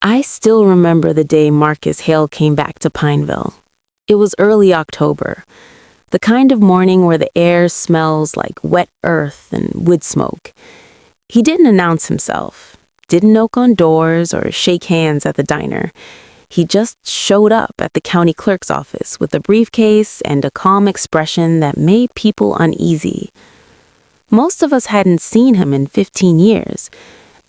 I still remember the day Marcus Hale came back to Pineville. It was early October, the kind of morning where the air smells like wet earth and wood smoke. He didn't announce himself, didn't knock on doors or shake hands at the diner. He just showed up at the county clerk's office with a briefcase and a calm expression that made people uneasy. Most of us hadn't seen him in 15 years.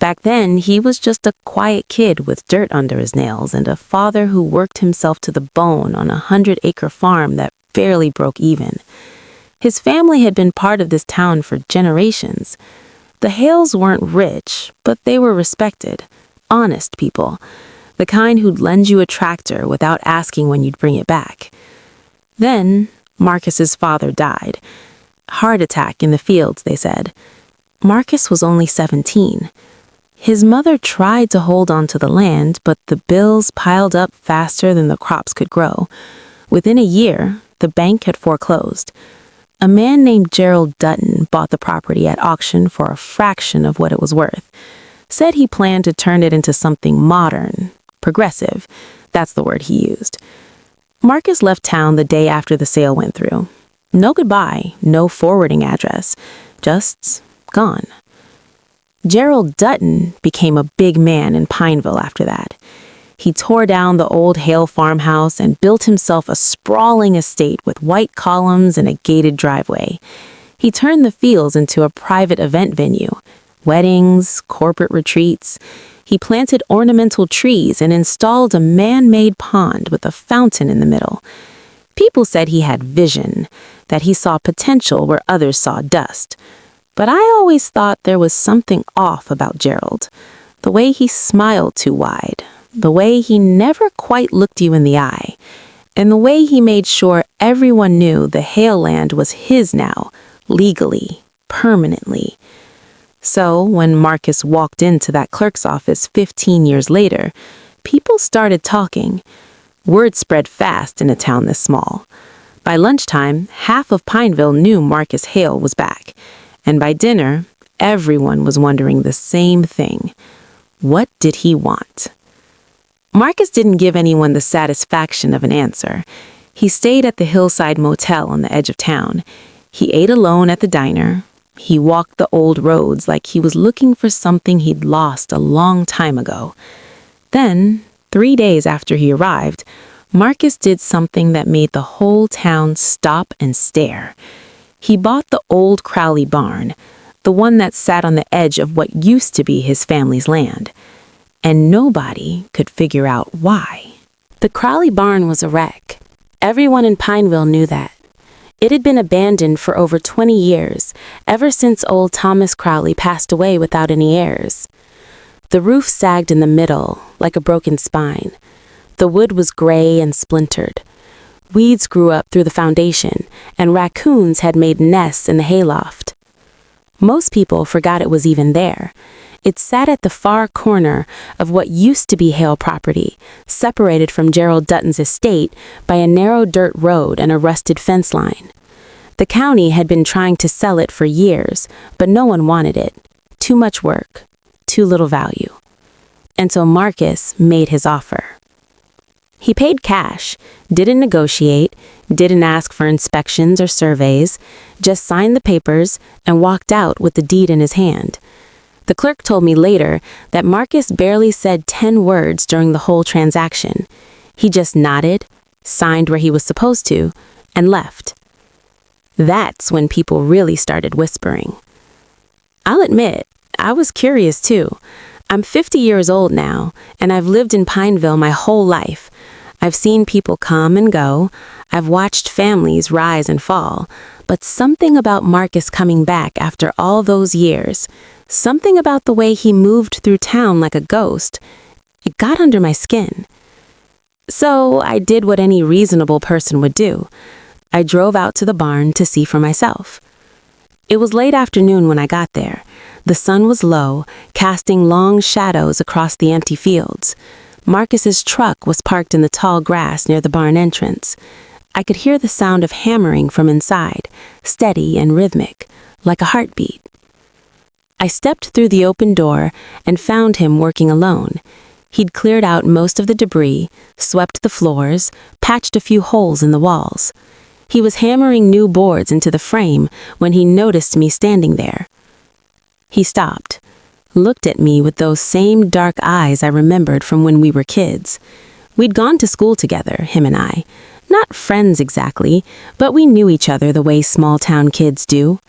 Back then, he was just a quiet kid with dirt under his nails and a father who worked himself to the bone on a 100-acre farm that barely broke even. His family had been part of this town for generations. The Hales weren't rich, but they were respected, honest people, the kind who'd lend you a tractor without asking when you'd bring it back. Then, Marcus's father died. Heart attack in the fields, they said. Marcus was only 17. His mother tried to hold on to the land, but the bills piled up faster than the crops could grow. Within a year, the bank had foreclosed. A man named Gerald Dutton bought the property at auction for a fraction of what it was worth. Said he planned to turn it into something modern, progressive. That's the word he used. Marcus left town the day after the sale went through. No goodbye, no forwarding address, just gone. Gerald Dutton became a big man in Pineville after that. He tore down the old Hale farmhouse and built himself a sprawling estate with white columns and a gated driveway. He turned the fields into a private event venue, weddings, corporate retreats. He planted ornamental trees and installed a man-made pond with a fountain in the middle. People said he had vision, that he saw potential where others saw dust. But I always thought there was something off about Gerald. The way he smiled too wide, the way he never quite looked you in the eye, and the way he made sure everyone knew the Hale land was his now, legally, permanently. So when Marcus walked into that clerk's office 15 years later, people started talking. Word spread fast in a town this small. By lunchtime, half of Pineville knew Marcus Hale was back. And by dinner, everyone was wondering the same thing. What did he want? Marcus didn't give anyone the satisfaction of an answer. He stayed at the Hillside Motel on the edge of town. He ate alone at the diner. He walked the old roads like he was looking for something he'd lost a long time ago. Then, 3 days after he arrived, Marcus did something that made the whole town stop and stare. He bought the old Crowley barn, the one that sat on the edge of what used to be his family's land. And nobody could figure out why. The Crowley barn was a wreck. Everyone in Pineville knew that. It had been abandoned for over 20 years, ever since old Thomas Crowley passed away without any heirs. The roof sagged in the middle, like a broken spine. The wood was gray and splintered. Weeds grew up through the foundation, and raccoons had made nests in the hayloft. Most people forgot it was even there. It sat at the far corner of what used to be Hale property, separated from Gerald Dutton's estate by a narrow dirt road and a rusted fence line. The county had been trying to sell it for years, but no one wanted it. Too much work, too little value. And so Marcus made his offer. He paid cash, didn't negotiate, didn't ask for inspections or surveys, just signed the papers and walked out with the deed in his hand. The clerk told me later that Marcus barely said 10 words during the whole transaction. He just nodded, signed where he was supposed to, and left. That's when people really started whispering. I'll admit, I was curious too. I'm 50 years old now, and I've lived in Pineville my whole life. I've seen people come and go. I've watched families rise and fall. But something about Marcus coming back after all those years, something about the way he moved through town like a ghost, it got under my skin. So I did what any reasonable person would do. I drove out to the barn to see for myself. It was late afternoon when I got there. The sun was low, casting long shadows across the empty fields. Marcus's truck was parked in the tall grass near the barn entrance. I could hear the sound of hammering from inside, steady and rhythmic, like a heartbeat. I stepped through the open door and found him working alone. He'd cleared out most of the debris, swept the floors, patched a few holes in the walls. He was hammering new boards into the frame when he noticed me standing there. He stopped, looked at me with those same dark eyes I remembered from when we were kids. We'd gone to school together, him and I. Not friends exactly, but we knew each other the way small-town kids do.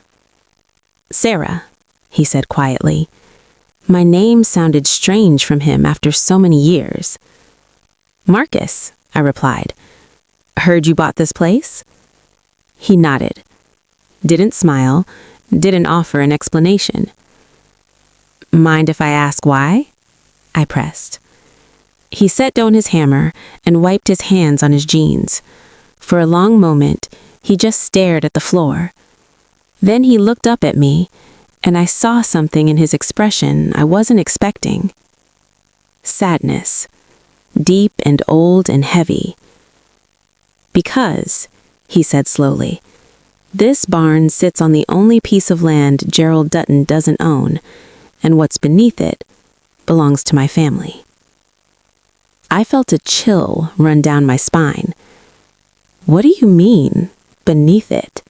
"Sarah," he said quietly. My name sounded strange from him after so many years. "Marcus," I replied. "Heard you bought this place?" He nodded. Didn't smile, didn't offer an explanation. "Mind if I ask why?" I pressed. He set down his hammer and wiped his hands on his jeans. For a long moment, he just stared at the floor. Then he looked up at me, and I saw something in his expression I wasn't expecting. Sadness, deep and old and heavy. "Because," he said slowly, "this barn sits on the only piece of land Gerald Dutton doesn't own, and what's beneath it belongs to my family." I felt a chill run down my spine. "What do you mean, beneath it?"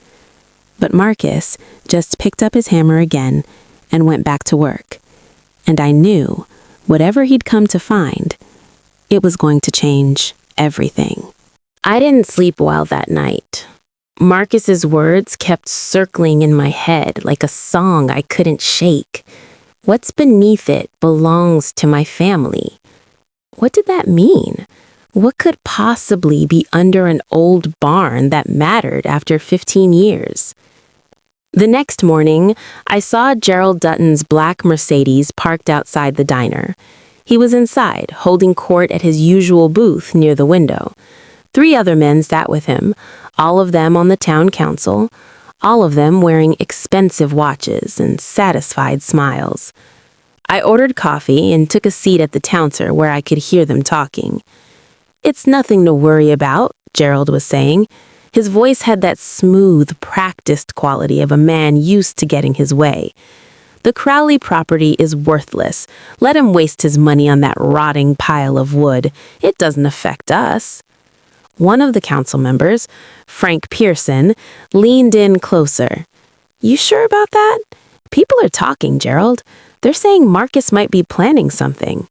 But Marcus just picked up his hammer again and went back to work. And I knew, whatever he'd come to find, it was going to change everything. I didn't sleep well that night. Marcus's words kept circling in my head like a song I couldn't shake. What's beneath it belongs to my family. What did that mean? What could possibly be under an old barn that mattered after 15 years? The next morning, I saw Gerald Dutton's black Mercedes parked outside the diner. He was inside, holding court at his usual booth near the window. 3 other men sat with him, all of them on the town council, all of them wearing expensive watches and satisfied smiles. I ordered coffee and took a seat at the counter where I could hear them talking. "It's nothing to worry about," Gerald was saying. His voice had that smooth, practiced quality of a man used to getting his way. "The Crowley property is worthless. Let him waste his money on that rotting pile of wood. It doesn't affect us." One of the council members, Frank Pearson, leaned in closer. "You sure about that? People are talking, Gerald. They're saying Marcus might be planning something."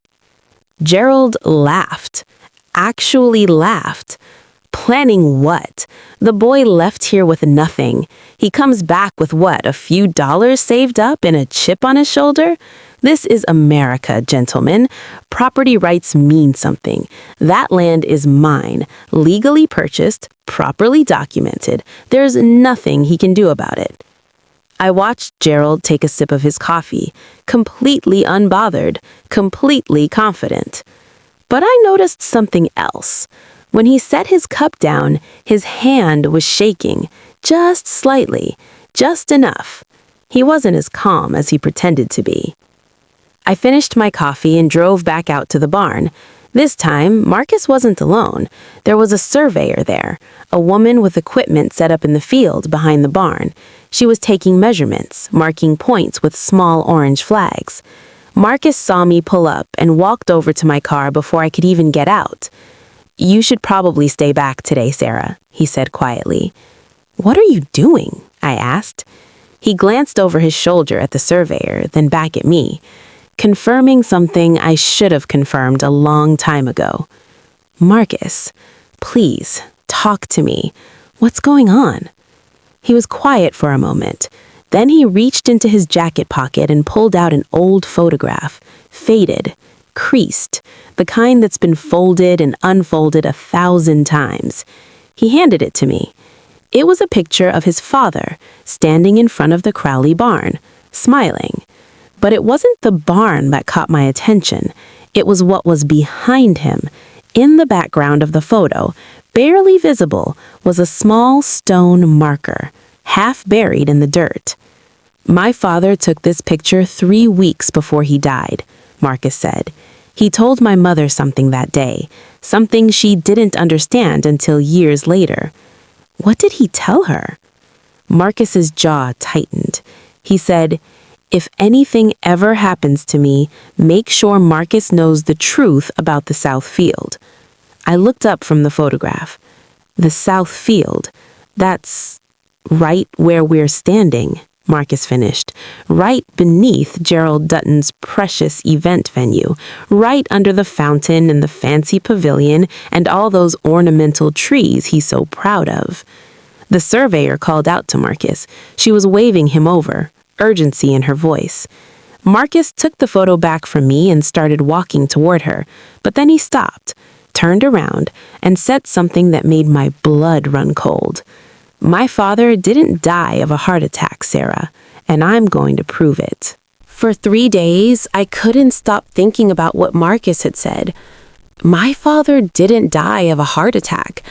Gerald laughed. Actually laughed. Planning what? The boy left here with nothing. He comes back with what, a few dollars saved up and a chip on his shoulder? This is America, gentlemen. Property rights mean something. That land is mine, legally purchased, properly documented. There's nothing he can do about it. I watched Gerald take a sip of his coffee, completely unbothered, completely confident. But I noticed something else. When he set his cup down, his hand was shaking, just slightly, just enough. He wasn't as calm as he pretended to be. I finished my coffee and drove back out to the barn. This time, Marcus wasn't alone. There was a surveyor there, a woman with equipment set up in the field behind the barn. She was taking measurements, marking points with small orange flags. Marcus saw me pull up and walked over to my car before I could even get out. "You should probably stay back today, Sarah," he said quietly. "What are you doing?" I asked. He glanced over his shoulder at the surveyor, then back at me, confirming something I should have confirmed a long time ago. "Marcus, please, talk to me. What's going on?" He was quiet for a moment. Then he reached into his jacket pocket and pulled out an old photograph, faded, creased, the kind that's been folded and unfolded 1,000 times. He handed it to me. It was a picture of his father, standing in front of the Crowley barn, smiling. But it wasn't the barn that caught my attention. It was what was behind him. In the background of the photo, barely visible, was a small stone marker, half buried in the dirt. "My father took this picture 3 weeks before he died," Marcus said. "He told my mother something that day, something she didn't understand until years later." "What did he tell her?" Marcus's jaw tightened. He said, If anything ever happens to me, make sure Marcus knows the truth about the South Field. I looked up from the photograph. The South Field, that's right where we're standing, Marcus finished, right beneath Gerald Dutton's precious event venue, right under the fountain and the fancy pavilion and all those ornamental trees he's so proud of. The surveyor called out to Marcus. She was waving him over, urgency in her voice. Marcus took the photo back from me and started walking toward her, but then he stopped, turned around, and said something that made my blood run cold. My father didn't die of a heart attack, Sarah, and I'm going to prove it. For 3 days, I couldn't stop thinking about what Marcus had said. My father didn't die of a heart attack.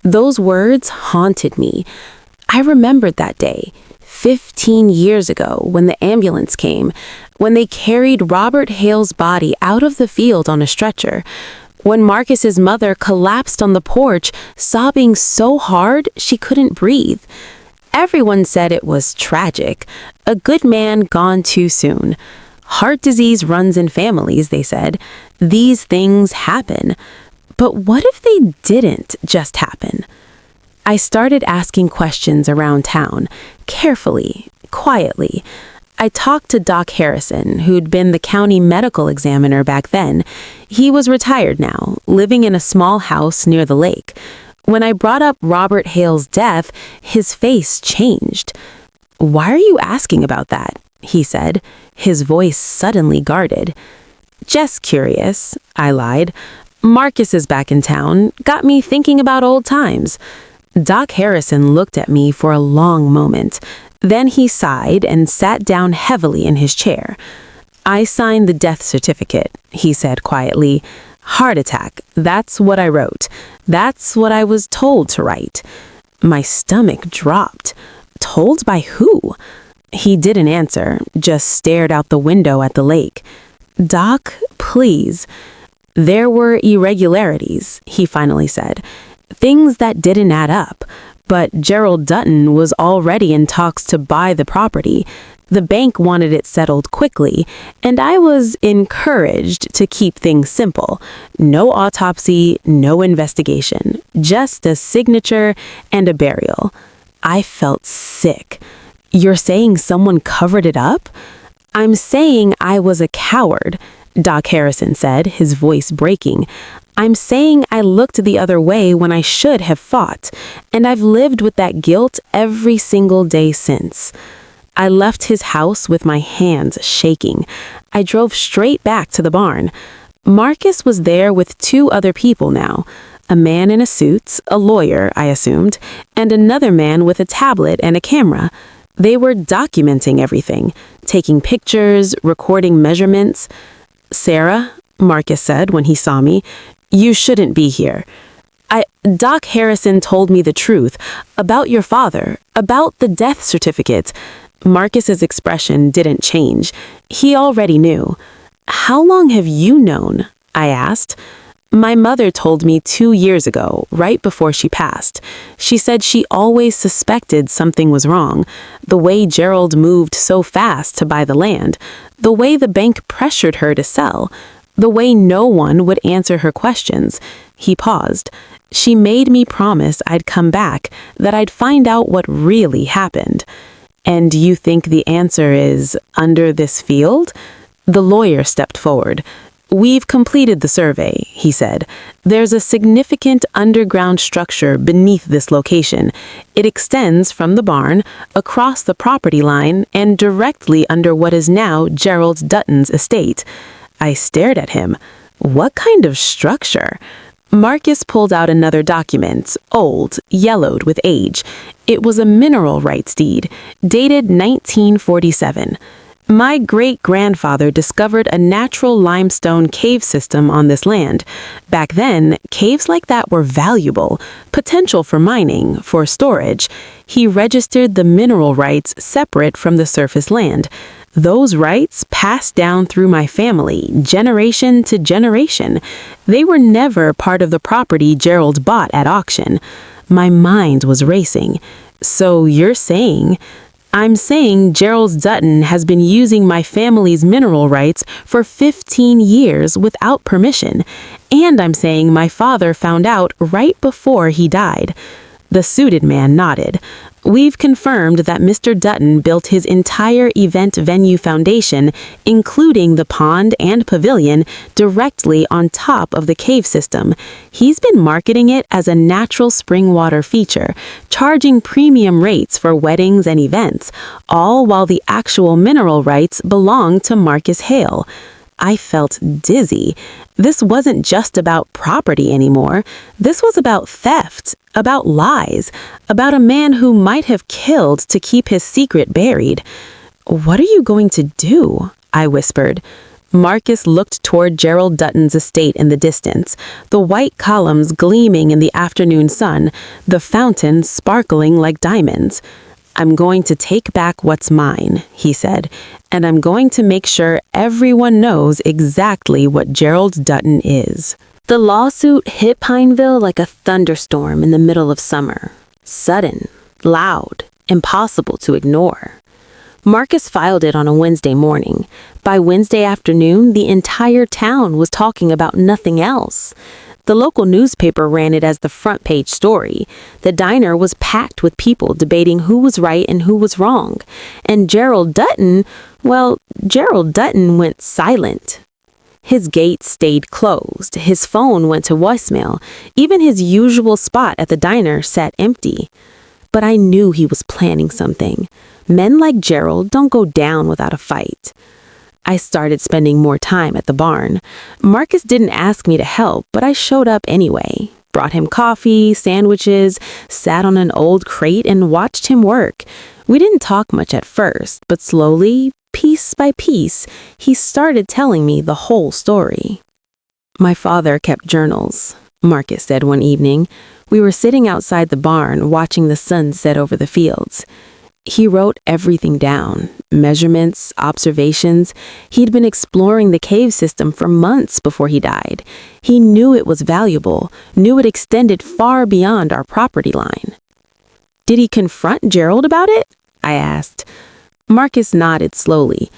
Those words haunted me. I remembered that day, 15 years ago, when the ambulance came, when they carried Robert Hale's body out of the field on a stretcher, when Marcus's mother collapsed on the porch, sobbing so hard she couldn't breathe. Everyone said it was tragic. A good man gone too soon. Heart disease runs in families, they said. These things happen. But what if they didn't just happen? I started asking questions around town, carefully, quietly. I talked to Doc Harrison, who'd been the county medical examiner back then. He was retired now, living in a small house near the lake. When I brought up Robert Hale's death, his face changed. "Why are you asking about that?" he said, his voice suddenly guarded. "Just curious," I lied. "Marcus is back in town. Got me thinking about old times." Doc Harrison looked at me for a long moment. Then he sighed and sat down heavily in his chair. "I signed the death certificate," he said quietly. "Heart attack, that's what I wrote. That's what I was told to write." My stomach dropped. Told by who? He didn't answer, just stared out the window at the lake. "Doc, please." "There were irregularities," he finally said. "Things that didn't add up. But Gerald Dutton was already in talks to buy the property. The bank wanted it settled quickly, and I was encouraged to keep things simple. No autopsy, no investigation, just a signature and a burial." I felt sick. "You're saying someone covered it up?" "I'm saying I was a coward," Doc Harrison said, his voice breaking. "I'm saying I looked the other way when I should have fought, and I've lived with that guilt every single day since." I left his house with my hands shaking. I drove straight back to the barn. Marcus was there with 2 other people now. A man in a suit, a lawyer, I assumed, and another man with a tablet and a camera. They were documenting everything, taking pictures, recording measurements. "Sarah," Marcus said when he saw me, "you shouldn't be here. Doc Harrison told me the truth about your father, about the death certificate." Marcus's expression didn't change. He already knew. "How long have you known?" I asked. "My mother told me 2 years ago, right before she passed. She said she always suspected something was wrong. The way Gerald moved so fast to buy the land, the way the bank pressured her to sell, the way no one would answer her questions." He paused. "She made me promise I'd come back, that I'd find out what really happened." "And you think the answer is under this field?" The lawyer stepped forward. "We've completed the survey," he said. "There's a significant underground structure beneath this location. It extends from the barn, across the property line, and directly under what is now Gerald Dutton's estate." I stared at him. "What kind of structure?" Marcus pulled out another document, old, yellowed with age. It was a mineral rights deed, dated 1947. My great-grandfather discovered a natural limestone cave system on this land. Back then, caves like that were valuable, potential for mining, for storage. He registered the mineral rights separate from the surface land. Those rights passed down through my family, generation to generation. They were never part of the property Gerald bought at auction. My mind was racing. "So you're saying..." I'm saying Gerald Dutton has been using my family's mineral rights for 15 years without permission, and I'm saying my father found out right before he died. The suited man nodded. We've confirmed that Mr. Dutton built his entire event venue foundation, including the pond and pavilion, directly on top of the cave system. He's been marketing it as a natural spring water feature, charging premium rates for weddings and events, all while the actual mineral rights belong to Marcus Hale. I felt dizzy. This wasn't just about property anymore. This was about theft, about lies, about a man who might have killed to keep his secret buried. "What are you going to do?" I whispered. Marcus looked toward Gerald Dutton's estate in the distance, the white columns gleaming in the afternoon sun, the fountain sparkling like diamonds. "I'm going to take back what's mine," he said, "and I'm going to make sure everyone knows exactly what Gerald Dutton is." The lawsuit hit Pineville like a thunderstorm in the middle of summer. Sudden, loud, impossible to ignore. Marcus filed it on a Wednesday morning. By Wednesday afternoon, the entire town was talking about nothing else. The local newspaper ran it as the front page story. The diner was packed with people debating who was right and who was wrong. And Gerald Dutton went silent. His gate stayed closed. His phone went to voicemail. Even his usual spot at the diner sat empty. But I knew he was planning something. Men like Gerald don't go down without a fight. I started spending more time at the barn. Marcus didn't ask me to help, but I showed up anyway. Brought him coffee, sandwiches, sat on an old crate and watched him work. We didn't talk much at first, but slowly, piece by piece, he started telling me the whole story. "My father kept journals," Marcus said one evening. We were sitting outside the barn watching the sun set over the fields. He wrote everything down, measurements, observations. He'd been exploring the cave system for months before he died. He knew it was valuable, knew it extended far beyond our property line. "Did he confront Gerald about it?" I asked. Marcus nodded slowly.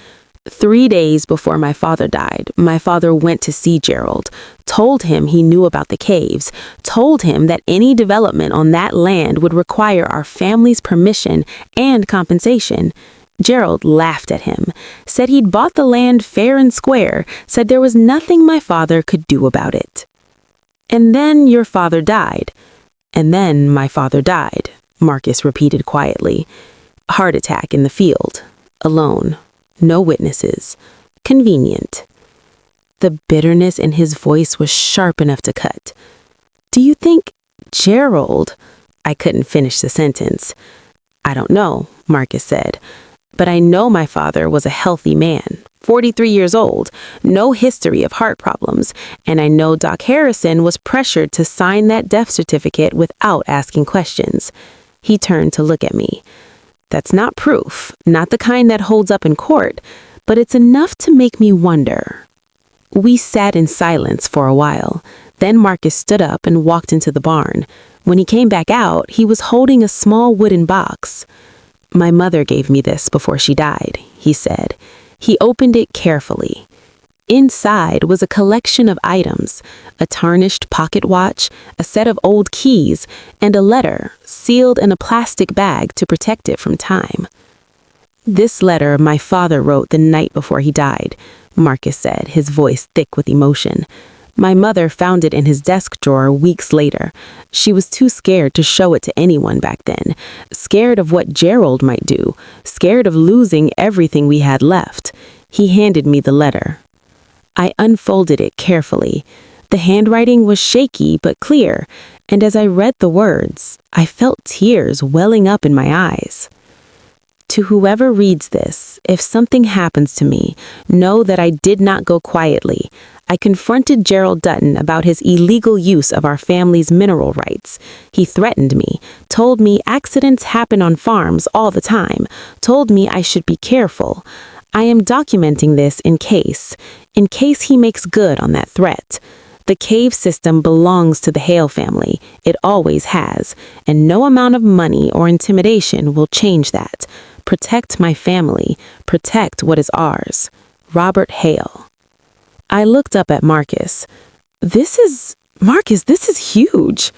3 days before my father died, my father went to see Gerald, told him he knew about the caves, told him that any development on that land would require our family's permission and compensation. Gerald laughed at him, said he'd bought the land fair and square, said there was nothing my father could do about it. "And then your father died." "And then my father died," Marcus repeated quietly. "Heart attack in the field. Alone. No witnesses. Convenient." The bitterness in his voice was sharp enough to cut. "Do you think Gerald—" I couldn't finish the sentence. "I don't know," Marcus said. "But I know my father was a healthy man, 43 years old, no history of heart problems, and I know Doc Harrison was pressured to sign that death certificate without asking questions." He turned to look at me. "That's not proof, not the kind that holds up in court, but it's enough to make me wonder." We sat in silence for a while. Then Marcus stood up and walked into the barn. When he came back out, he was holding a small wooden box. "My mother gave me this before she died," he said. He opened it carefully. Inside was a collection of items, a tarnished pocket watch, a set of old keys, and a letter sealed in a plastic bag to protect it from time. "This letter my father wrote the night before he died," Marcus said, his voice thick with emotion. "My mother found it in his desk drawer weeks later. She was too scared to show it to anyone back then, scared of what Gerald might do, scared of losing everything we had left." He handed me the letter. I unfolded it carefully. The handwriting was shaky but clear, and as I read the words, I felt tears welling up in my eyes. "To whoever reads this, if something happens to me, know that I did not go quietly. I confronted Gerald Dutton about his illegal use of our family's mineral rights. He threatened me, told me accidents happen on farms all the time, told me I should be careful. I am documenting this in case he makes good on that threat. The cave system belongs to the Hale family. It always has, and no amount of money or intimidation will change that. Protect my family. Protect what is ours. Robert Hale. I looked up at Marcus. Marcus, this is huge.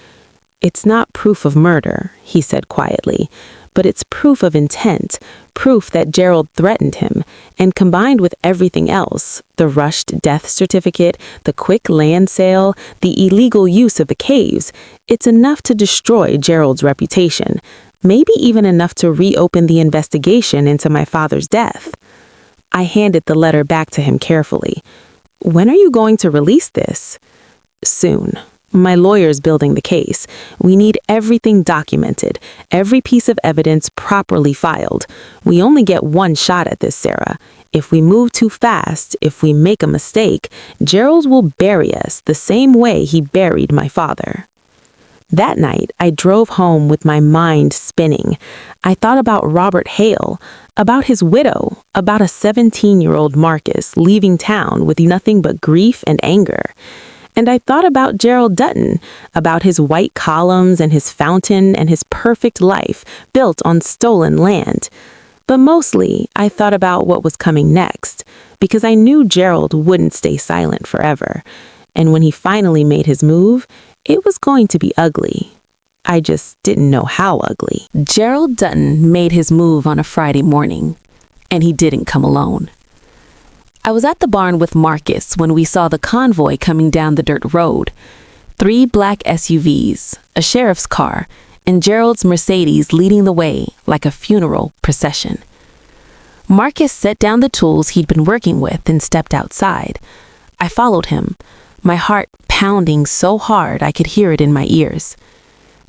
It's not proof of murder, he said quietly, but it's proof of intent, proof that Gerald threatened him, and combined with everything else, the rushed death certificate, the quick land sale, the illegal use of the caves, it's enough to destroy Gerald's reputation, maybe even enough to reopen the investigation into my father's death. I handed the letter back to him carefully. When are you going to release this? Soon. My lawyer's building the case. We need everything documented, every piece of evidence properly filed. We only get one shot at this, Sarah. If we move too fast, if we make a mistake, Gerald will bury us the same way he buried my father. That night, I drove home with my mind spinning. I thought about Robert Hale, about his widow, about a 17-year-old Marcus leaving town with nothing but grief and anger. And I thought about Gerald Dutton, about his white columns and his fountain and his perfect life built on stolen land. But mostly, I thought about what was coming next, because I knew Gerald wouldn't stay silent forever. And when he finally made his move, it was going to be ugly. I just didn't know how ugly. Gerald Dutton made his move on a Friday morning, and he didn't come alone. I was at the barn with Marcus when we saw the convoy coming down the dirt road. 3 black SUVs, a sheriff's car, and Gerald's Mercedes leading the way like a funeral procession. Marcus set down the tools he'd been working with and stepped outside. I followed him, my heart pounding so hard I could hear it in my ears.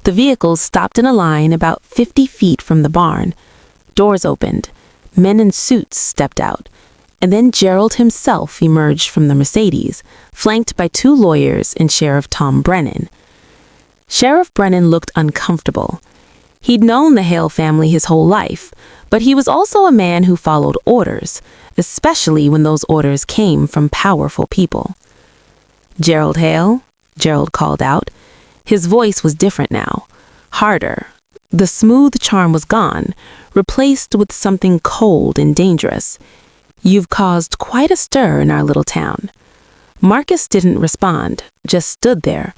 The vehicles stopped in a line about 50 feet from the barn. Doors opened. Men in suits stepped out. And then Gerald himself emerged from the Mercedes, flanked by 2 lawyers and Sheriff Tom Brennan. Sheriff Brennan looked uncomfortable. He'd known the Hale family his whole life, but he was also a man who followed orders, especially when those orders came from powerful people. "Gerald Hale," Gerald called out. His voice was different now, harder. The smooth charm was gone, replaced with something cold and dangerous. "You've caused quite a stir in our little town." Marcus didn't respond, just stood there,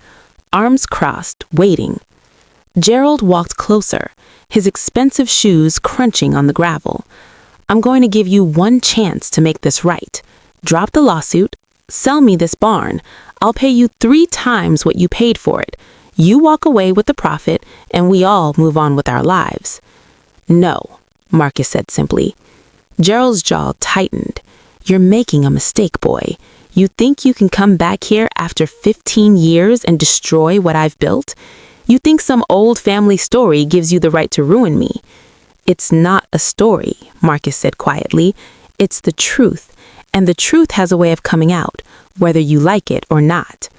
arms crossed, waiting. Gerald walked closer, his expensive shoes crunching on the gravel. "I'm going to give you one chance to make this right. Drop the lawsuit, sell me this barn. I'll pay you 3 times what you paid for it. You walk away with the profit, and we all move on with our lives." "No," Marcus said simply. Gerald's jaw tightened. "You're making a mistake, boy. You think you can come back here after 15 years and destroy what I've built? You think some old family story gives you the right to ruin me?" "It's not a story," Marcus said quietly. "It's the truth, and the truth has a way of coming out, whether you like it or not."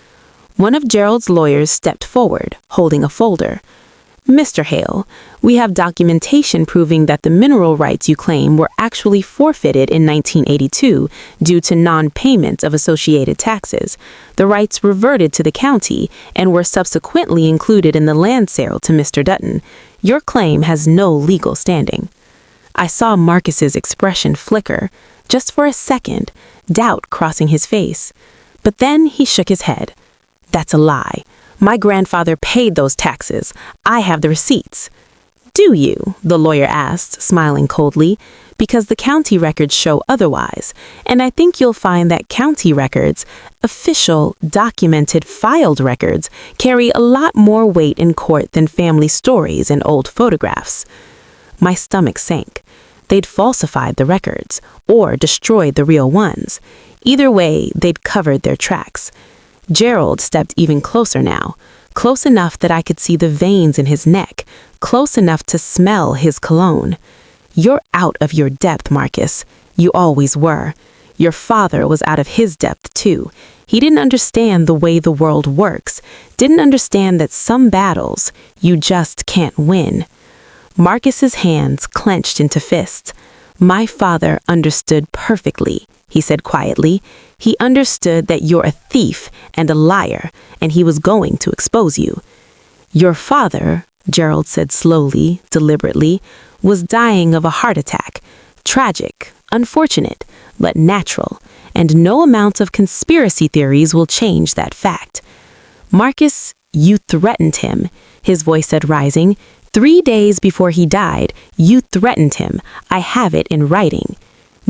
One of Gerald's lawyers stepped forward, holding a folder. "Mr. Hale, we have documentation proving that the mineral rights you claim were actually forfeited in 1982 due to non-payment of associated taxes. The rights reverted to the county and were subsequently included in the land sale to Mr. Dutton. Your claim has no legal standing." I saw Marcus's expression flicker, just for a second, doubt crossing his face. But then he shook his head. "That's a lie. My grandfather paid those taxes. I have the receipts." "Do you?" the lawyer asked, smiling coldly. "Because the county records show otherwise, and I think you'll find that county records, official, documented, filed records, carry a lot more weight in court than family stories and old photographs." My stomach sank. They'd falsified the records, or destroyed the real ones. Either way, they'd covered their tracks. Gerald stepped even closer now, close enough that I could see the veins in his neck, close enough to smell his cologne. "You're out of your depth, Marcus. You always were. Your father was out of his depth, too. He didn't understand the way the world works, didn't understand that some battles you just can't win." Marcus's hands clenched into fists. "My father understood perfectly," he said quietly. "He understood that you're a thief and a liar, and he was going to expose you." "Your father Gerald said slowly, deliberately, was dying of a heart attack. Tragic, unfortunate, but natural, and no amount of conspiracy theories will change that fact. Marcus, you threatened him, his voice said, rising. 3 days before he died, you threatened him. I have it in writing.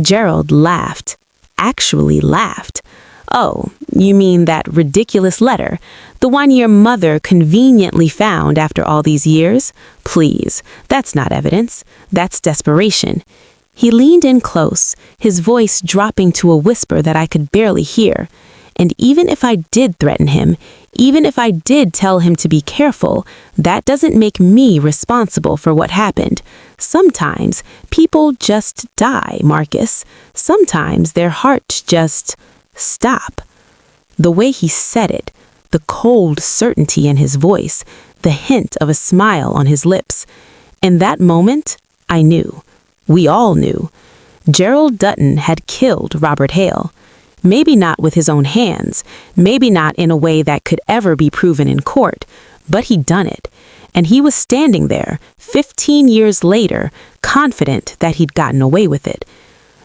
Gerald laughed. Actually laughed. Oh, you mean that ridiculous letter? The one your mother conveniently found after all these years? Please, that's not evidence. That's desperation. He leaned in close, his voice dropping to a whisper that I could barely hear. And even if I did threaten him, even if I did tell him to be careful, that doesn't make me responsible for what happened. Sometimes people just die, Marcus. Sometimes their hearts just stop. The way he said it, the cold certainty in his voice, the hint of a smile on his lips. In that moment, I knew. We all knew. Gerald Dutton had killed Robert Hale. Maybe not with his own hands, maybe not in a way that could ever be proven in court, but he'd done it. And he was standing there, 15 years later, confident that he'd gotten away with it.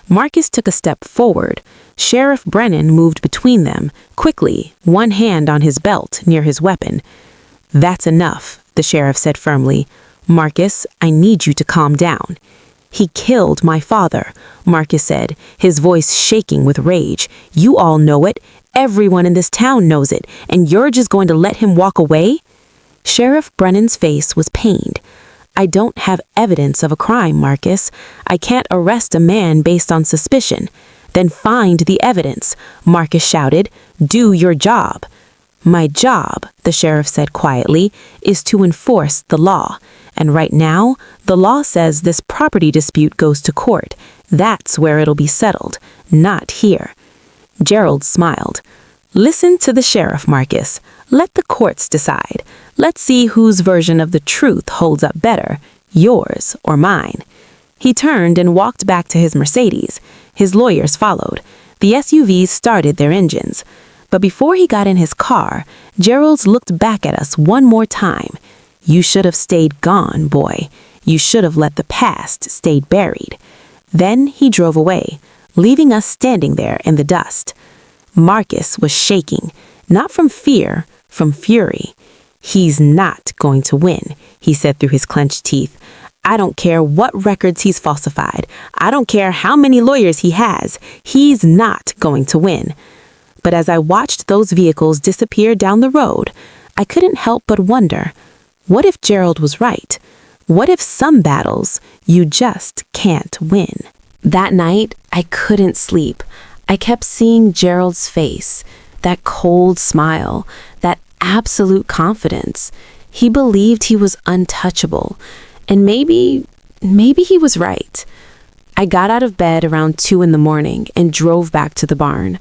Marcus took a step forward. Sheriff Brennan moved between them, quickly, one hand on his belt near his weapon. That's enough, the sheriff said firmly. Marcus, I need you to calm down. He killed my father, Marcus said, his voice shaking with rage. You all know it. Everyone in this town knows it, and you're just going to let him walk away? Sheriff Brennan's face was pained. I don't have evidence of a crime, Marcus. I can't arrest a man based on suspicion. Then find the evidence, Marcus shouted. Do your job. My job, the sheriff said quietly, is to enforce the law. And right now, the law says this property dispute goes to court. That's where it'll be settled, not here. Gerald smiled. Listen to the sheriff, Marcus. Let the courts decide. Let's see whose version of the truth holds up better, yours or mine. He turned and walked back to his Mercedes. His lawyers followed. The SUVs started their engines. But before he got in his car, Gerald looked back at us one more time. You should have stayed gone, boy. You should have let the past stay buried. Then he drove away, leaving us standing there in the dust. Marcus was shaking, not from fear, from fury. He's not going to win, he said through his clenched teeth. I don't care what records he's falsified. I don't care how many lawyers he has. He's not going to win. But as I watched those vehicles disappear down the road, I couldn't help but wonder, what if Gerald was right? What if some battles you just can't win? That night, I couldn't sleep. I kept seeing Gerald's face, that cold smile, that absolute confidence. He believed he was untouchable, and maybe he was right. I got out of bed around 2 a.m. and drove back to the barn.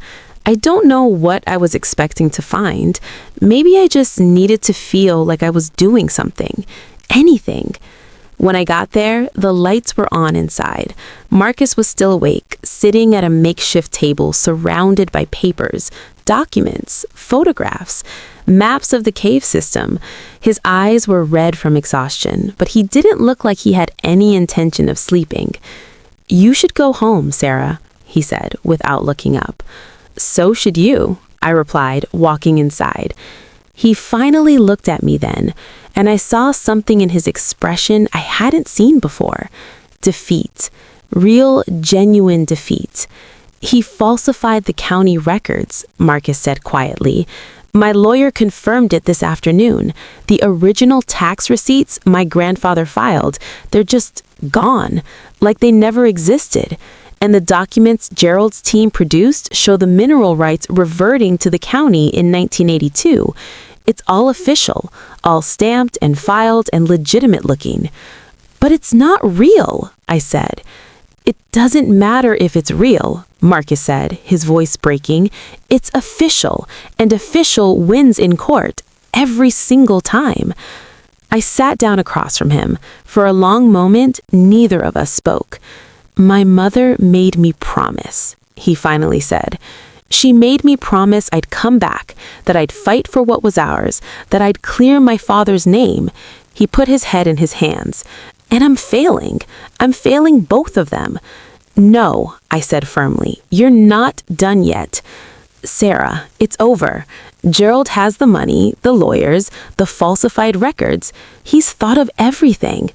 I don't know what I was expecting to find. Maybe I just needed to feel like I was doing something, anything. When I got there, the lights were on inside. Marcus was still awake, sitting at a makeshift table surrounded by papers, documents, photographs, maps of the cave system. His eyes were red from exhaustion, but he didn't look like he had any intention of sleeping. You should go home, Sarah, he said, without looking up. So should you, I replied, walking inside. He finally looked at me then, and I saw something in his expression I hadn't seen before. Defeat. Real, genuine defeat. He falsified the county records, Marcus said quietly. My lawyer confirmed it this afternoon. The original tax receipts my grandfather filed, they're just gone, like they never existed. And the documents Gerald's team produced show the mineral rights reverting to the county in 1982. It's all official, all stamped and filed and legitimate looking. But it's not real, I said. It doesn't matter if it's real, Marcus said, his voice breaking. It's official, and official wins in court every single time. I sat down across from him. For a long moment, neither of us spoke. My mother made me promise, he finally said. She made me promise I'd come back, that I'd fight for what was ours, that I'd clear my father's name. He put his head in his hands. And I'm failing. I'm failing both of them. No, I said firmly. You're not done yet. Sarah, it's over. Gerald has the money, the lawyers, the falsified records. He's thought of everything.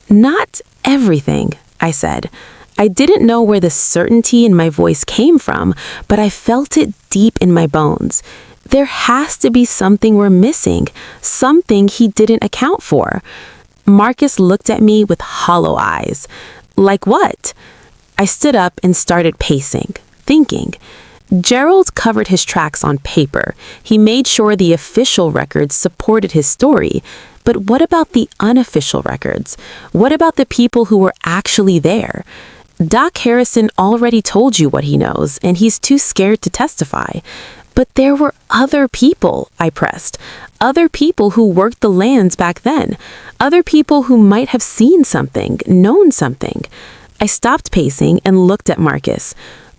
Not everything, I said. I didn't know where the certainty in my voice came from, but I felt it deep in my bones. There has to be something we're missing, something he didn't account for. Marcus looked at me with hollow eyes. Like what? I stood up and started pacing, thinking. Gerald covered his tracks on paper. He made sure the official records supported his story. But what about the unofficial records? What about the people who were actually there? Doc Harrison already told you what he knows, and he's too scared to testify. But there were other people, I pressed. Other people who worked the lands back then. Other people who might have seen something, known something. I stopped pacing and looked at Marcus.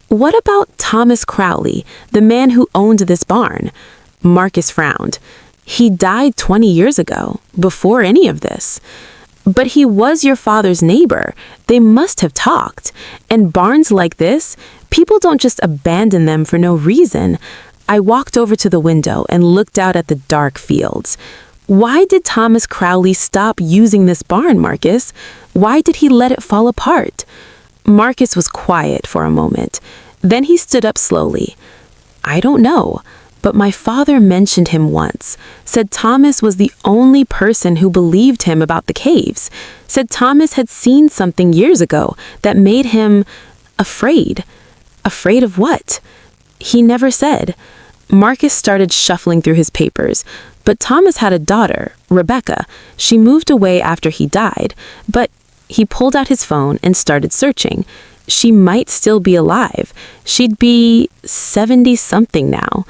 What about Thomas Crowley, the man who owned this barn? Marcus frowned. He died 20 years ago, before any of this. But he was your father's neighbor. They must have talked. And barns like this, people don't just abandon them for no reason. I walked over to the window and looked out at the dark fields. Why did Thomas Crowley stop using this barn, Marcus? Why did he let it fall apart? Marcus was quiet for a moment. Then he stood up slowly. I don't know, but my father mentioned him once. Said Thomas was the only person who believed him about the caves. Said Thomas had seen something years ago that made him afraid. Afraid of what? He never said. Marcus started shuffling through his papers. But Thomas had a daughter, Rebecca. She moved away after he died. But he pulled out his phone and started searching. She might still be alive. She'd be 70-something now.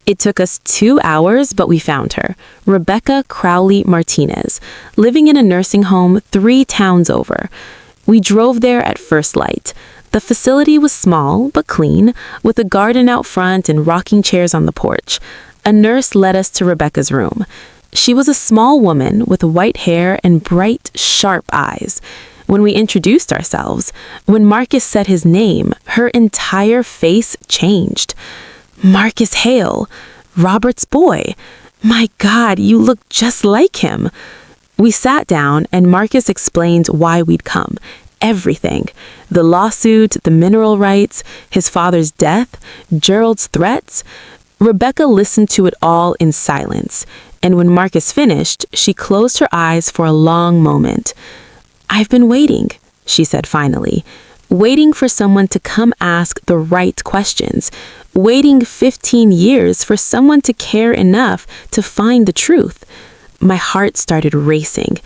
It took us 2 hours, but we found her. Rebecca Crowley Martinez, living in a nursing home 3 towns over. We drove there at first light. The facility was small but clean, with a garden out front and rocking chairs on the porch. A nurse led us to Rebecca's room. She was a small woman with white hair and bright, sharp eyes. When we introduced ourselves, when Marcus said his name, her entire face changed. Marcus Hale, Robert's boy. My God, you look just like him. We sat down and Marcus explained why we'd come. Everything. The lawsuit, the mineral rights, his father's death, Gerald's threats. Rebecca listened to it all in silence, and when Marcus finished, she closed her eyes for a long moment. I've been waiting, she said finally, waiting for someone to come ask the right questions, waiting 15 years for someone to care enough to find the truth. My heart started racing.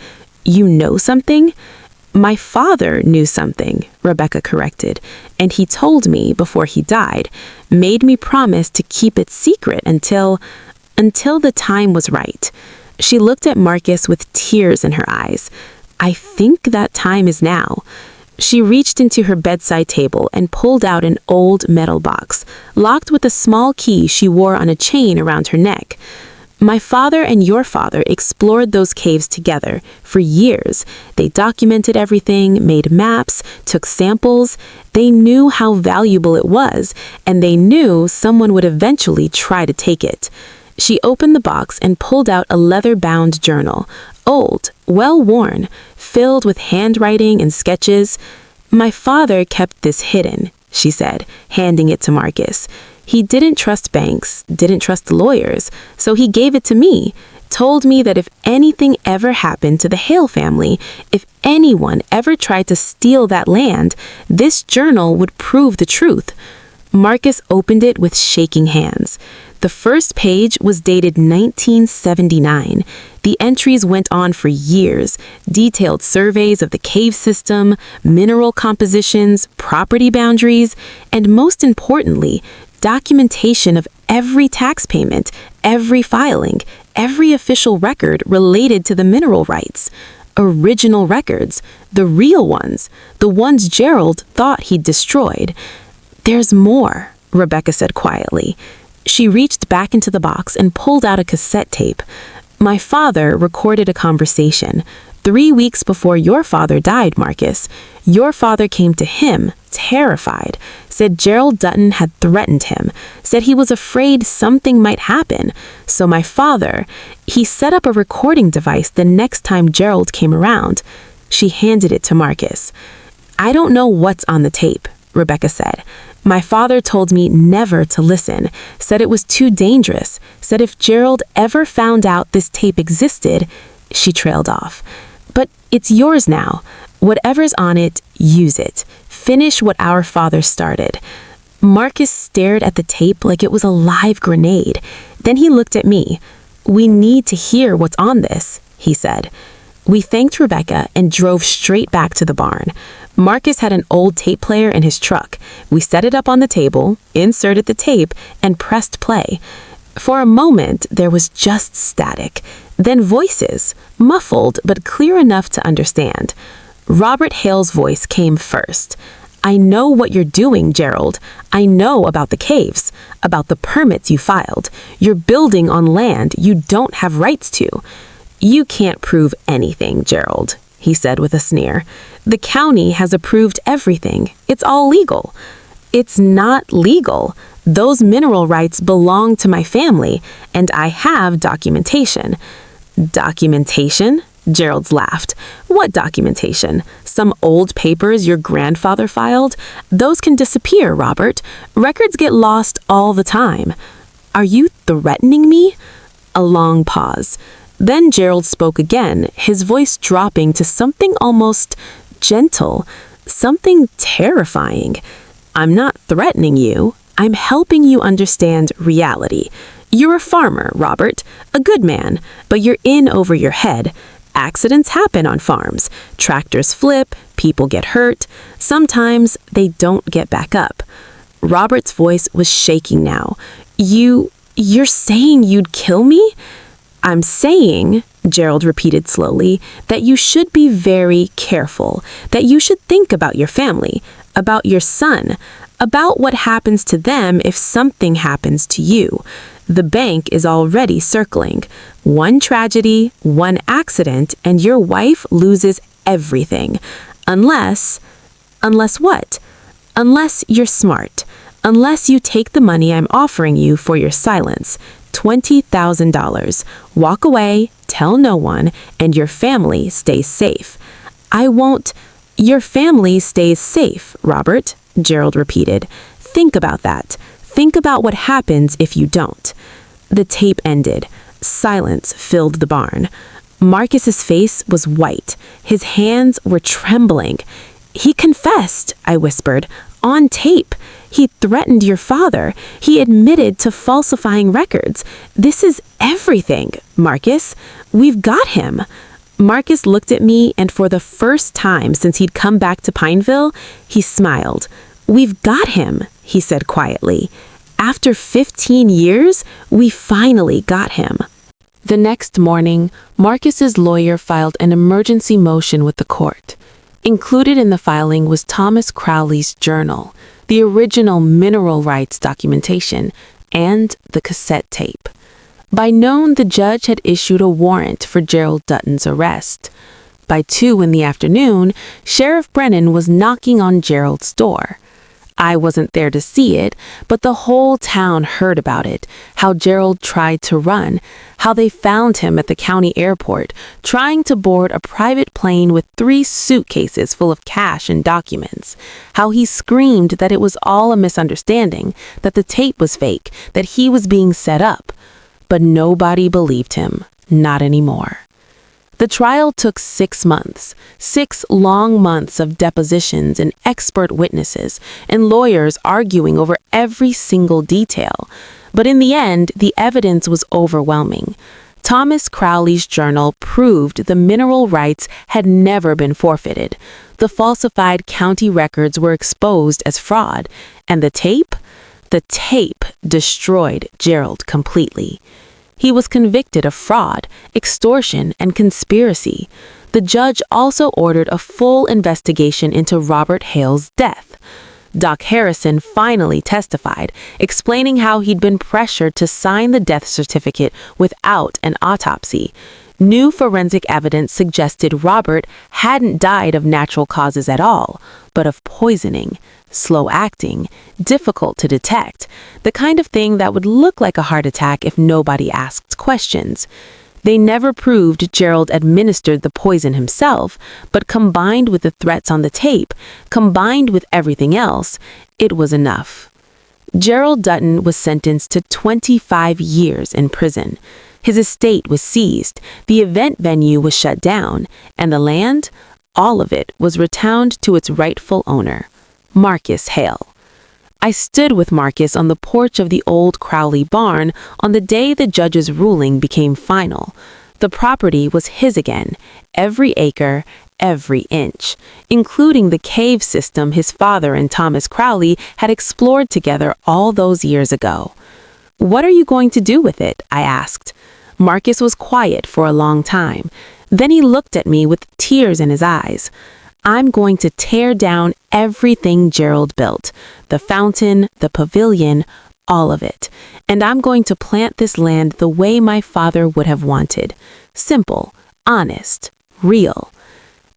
You know something? My father knew something, Rebecca corrected, and he told me before he died, made me promise to keep it secret until the time was right. She looked at Marcus with tears in her eyes. I think that time is now. She reached into her bedside table and pulled out an old metal box, locked with a small key she wore on a chain around her neck. My father and your father explored those caves together for years. They documented everything, made maps, took samples. They knew how valuable it was, and they knew someone would eventually try to take it. She opened the box and pulled out a leather-bound journal, old, well-worn, filled with handwriting and sketches. My father kept this hidden, she said, handing it to Marcus. He didn't trust banks, didn't trust the lawyers, so he gave it to me, told me that if anything ever happened to the Hale family, if anyone ever tried to steal that land, this journal would prove the truth. Marcus opened it with shaking hands. The first page was dated 1979. The entries went on for years, detailed surveys of the cave system, mineral compositions, property boundaries, and most importantly, documentation of every tax payment, every filing, every official record related to the mineral rights. Original records, the real ones, the ones Gerald thought he'd destroyed. There's more, Rebecca said quietly. She reached back into the box and pulled out a cassette tape. My father recorded a conversation. 3 weeks before your father died, Marcus, your father came to him, terrified, said Gerald Dutton had threatened him, said he was afraid something might happen. So my father, he set up a recording device the next time Gerald came around. She handed it to Marcus. I don't know what's on the tape, Rebecca said. My father told me never to listen, said it was too dangerous, said if Gerald ever found out this tape existed, she trailed off. But it's yours now. Whatever's on it, use it. Finish what our father started. Marcus stared at the tape like it was a live grenade. Then he looked at me. We need to hear what's on this, he said. We thanked Rebecca and drove straight back to the barn. Marcus had an old tape player in his truck. We set it up on the table, inserted the tape, and pressed play. For a moment, there was just static. Then voices, muffled but clear enough to understand. Robert Hale's voice came first. I know what you're doing, Gerald. I know about the caves, about the permits you filed. You're building on land you don't have rights to. You can't prove anything, Gerald, he said with a sneer. The county has approved everything. It's all legal. It's not legal. Those mineral rights belong to my family, and I have documentation. Documentation? Gerald laughed. What documentation? Some old papers your grandfather filed? Those can disappear, Robert. Records get lost all the time. Are you threatening me? A long pause. Then Gerald spoke again, his voice dropping to something almost gentle, something terrifying. I'm not threatening you. I'm helping you understand reality. You're a farmer, Robert, a good man, but you're in over your head. Accidents happen on farms. Tractors flip, people get hurt. Sometimes they don't get back up. Robert's voice was shaking now. You're saying you'd kill me? I'm saying, Gerald repeated slowly, that you should be very careful, that you should think about your family, about your son, about what happens to them if something happens to you. The bank is already circling. One tragedy, one accident, and your wife loses everything. Unless what? Unless you're smart. Unless you take the money I'm offering you for your silence. $20,000. Walk away, tell no one, and your family stays safe. I won't. Your family stays safe, Robert, Gerald repeated. Think about that. Think about what happens if you don't. The tape ended. Silence filled the barn. Marcus's face was white. His hands were trembling. He confessed, I whispered, on tape. He threatened your father. He admitted to falsifying records. This is everything, Marcus. We've got him. Marcus looked at me, and for the first time since he'd come back to Pineville, he smiled. We've got him, he said quietly. After 15 years, we finally got him. The next morning, Marcus's lawyer filed an emergency motion with the court. Included in the filing was Thomas Crowley's journal, the original mineral rights documentation, and the cassette tape. By noon, the judge had issued a warrant for Gerald Dutton's arrest. By 2 in the afternoon, Sheriff Brennan was knocking on Gerald's door. I wasn't there to see it, but the whole town heard about it, how Gerald tried to run, how they found him at the county airport, trying to board a private plane with 3 suitcases full of cash and documents, how he screamed that it was all a misunderstanding, that the tape was fake, that he was being set up. But nobody believed him, not anymore. The trial took 6 months, 6 long months of depositions and expert witnesses and lawyers arguing over every single detail. But in the end, the evidence was overwhelming. Thomas Crowley's journal proved the mineral rights had never been forfeited. The falsified county records were exposed as fraud. And the tape? The tape destroyed Gerald completely. He was convicted of fraud, extortion, and conspiracy. The judge also ordered a full investigation into Robert Hale's death. Doc Harrison finally testified, explaining how he'd been pressured to sign the death certificate without an autopsy. New forensic evidence suggested Robert hadn't died of natural causes at all, but of poisoning, slow-acting, difficult to detect, the kind of thing that would look like a heart attack if nobody asked questions. They never proved Gerald administered the poison himself, but combined with the threats on the tape, combined with everything else, it was enough. Gerald Dutton was sentenced to 25 years in prison. His estate was seized, the event venue was shut down, and the land, all of it, was returned to its rightful owner, Marcus Hale. I stood with Marcus on the porch of the old Crowley barn on the day the judge's ruling became final. The property was his again, every acre, every inch, including the cave system his father and Thomas Crowley had explored together all those years ago. "What are you going to do with it?" I asked. Marcus was quiet for a long time. Then he looked at me with tears in his eyes. "I'm going to tear down everything Gerald built, the fountain, the pavilion, all of it. And I'm going to plant this land the way my father would have wanted. Simple, honest, real."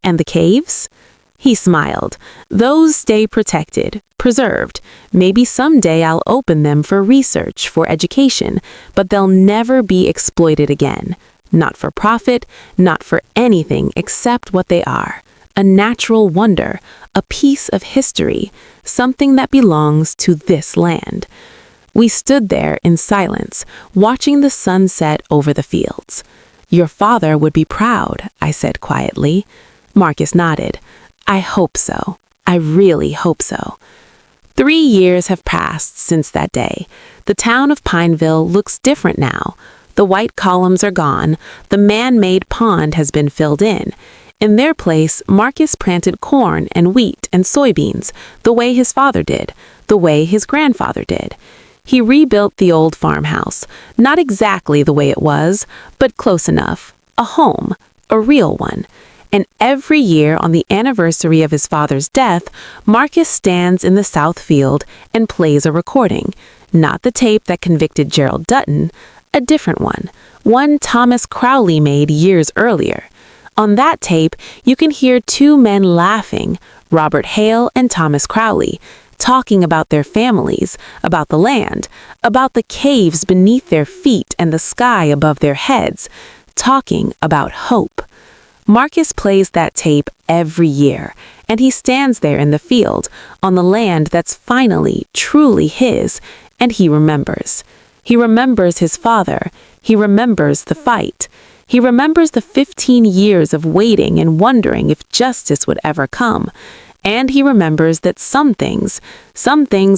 "And the caves?" He smiled. "Those stay protected, preserved. Maybe someday I'll open them for research, for education, but they'll never be exploited again. Not for profit, not for anything except what they are. A natural wonder, a piece of history, something that belongs to this land." We stood there in silence, watching the sun set over the fields. "Your father would be proud," I said quietly. Marcus nodded. "I hope so. I really hope so." 3 years have passed since that day. The town of Pineville looks different now. The white columns are gone. The man-made pond has been filled in. In their place, Marcus planted corn and wheat and soybeans, the way his father did, the way his grandfather did. He rebuilt the old farmhouse, not exactly the way it was, but close enough. A home, a real one. And every year on the anniversary of his father's death, Marcus stands in the south field and plays a recording. Not the tape that convicted Gerald Dutton, a different one Thomas Crowley made years earlier. On that tape, you can hear two men laughing, Robert Hale and Thomas Crowley, talking about their families, about the land, about the caves beneath their feet and the sky above their heads, talking about hope. Marcus plays that tape every year, and he stands there in the field, on the land that's finally, truly his, and he remembers. He remembers his father. He remembers the fight. He remembers the 15 years of waiting and wondering if justice would ever come. And he remembers that some things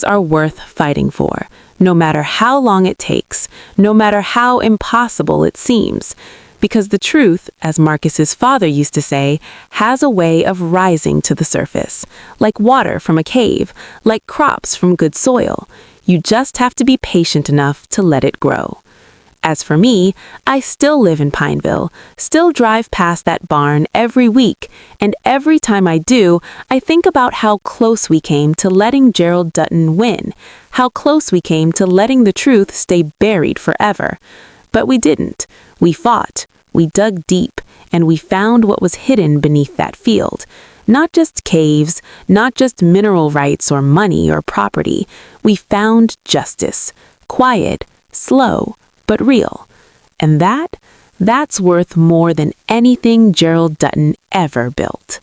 are worth fighting for, no matter how long it takes, no matter how impossible it seems. Because the truth, as Marcus's father used to say, has a way of rising to the surface, like water from a cave, like crops from good soil. You just have to be patient enough to let it grow. As for me, I still live in Pineville, still drive past that barn every week, and every time I do, I think about how close we came to letting Gerald Dutton win, how close we came to letting the truth stay buried forever. But we didn't. We fought, we dug deep, and we found what was hidden beneath that field. Not just caves, not just mineral rights or money or property. We found justice, quiet, slow, but real. And that's worth more than anything Gerald Dutton ever built.